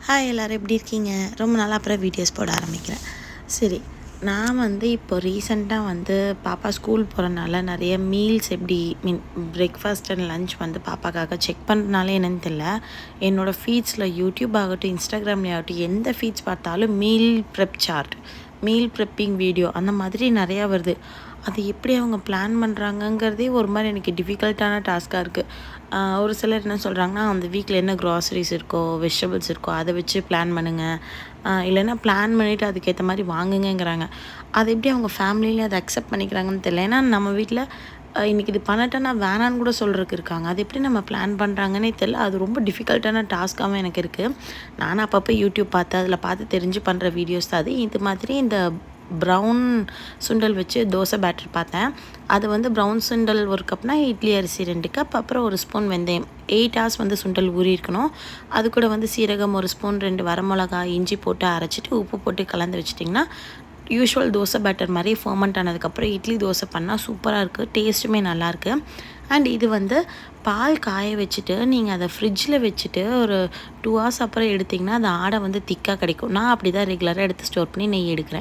Hi எல்லோரும் எப்படி இருக்கீங்க? ரொம்ப நாள் அப்புறம் வீடியோஸ் போட ஆரம்பிக்கிறேன். சரி, நான் இப்போ ரீசெண்டாக பாப்பா ஸ்கூல் போகிறனால நிறைய மீல்ஸ் எப்படி பிரேக்ஃபாஸ்ட் அண்ட் லன்ச் பாப்பாக்காக செக் பண்ணுறதுனால என்னன்னு தெரியல, என்னோடய ஃபீட்ஸில் யூடியூப் ஆகட்டும் இன்ஸ்டாகிராம்லேயே ஆகட்டும் எந்த ஃபீட்ஸ் பார்த்தாலும் meal prep chart, meal prepping video அந்த மாதிரி நிறையா வருது. அது எப்படி அவங்க பிளான் பண்ணுறாங்கங்கிறதே ஒரு மாதிரி எனக்கு டிஃபிகல்ட்டான டாஸ்க்காக இருக்குது. ஒரு சிலர் என்ன சொல்கிறாங்கன்னா, அந்த வீக்கில் என்ன க்ராசரிஸ் இருக்கோ வெஜிடபிள்ஸ் இருக்கோ அதை வச்சு பிளான் பண்ணுங்கள், இல்லைன்னா பிளான் பண்ணிவிட்டு அதுக்கேற்ற மாதிரி வாங்குங்கிறாங்க. அது எப்படி அவங்க ஃபேமிலியிலே அதை அக்செப்ட் பண்ணிக்கிறாங்கன்னு தெரியல. ஏன்னா நம்ம வீட்டில் இன்றைக்கி இது பண்ணட்டேன்னா வேணான்னு கூட சொல்கிறதுக்கு இருக்காங்க. அது எப்படி நம்ம பிளான் பண்ணுறாங்கன்னே தெரியல. அது ரொம்ப டிஃபிகல்ட்டான டாஸ்க்காகவும் எனக்கு இருக்குது. நானும் அப்பப்போ யூடியூப் பார்த்து அதில் பார்த்து தெரிஞ்சு பண்ணுற வீடியோஸ் தான் அது. இது மாதிரி இந்த ப்ரௌன் சுண்டல் வச்சு தோசை பேட்டர் பார்த்தேன். அது ப்ரௌன் சுண்டல் 1 கப்னா இட்லி அரிசி 2 கப், அப்புறம் 1 ஸ்பூன் வெந்தயம், 8 ஹவர்ஸ் சுண்டல் ஊறி இருக்கணும். அது கூட சீரகம் 1 ஸ்பூன், 2 வரமிளகாய், இஞ்சி போட்டு அரைச்சிட்டு உப்பு போட்டு கலந்து வச்சிட்டிங்கன்னா யூஷுவல் தோசை பேட்டர் மாதிரி ஃபர்மெண்ட் ஆனதுக்கப்புறம் இட்லி தோசை பண்ணால் சூப்பராக இருக்குது. டேஸ்ட்டுமே நல்லாயிருக்கு. அண்ட் இது பால் காய வச்சுட்டு நீங்கள் அதை ஃப்ரிட்ஜில் வச்சுட்டு ஒரு 2 ஹவர்ஸ் அப்புறம் எடுத்திங்கன்னா அந்த ஆடை திக்காக கிடைக்கும். நான் அப்படி தான் ரெகுலராக எடுத்து ஸ்டோர் பண்ணி நெய் எடுக்கிறேன்.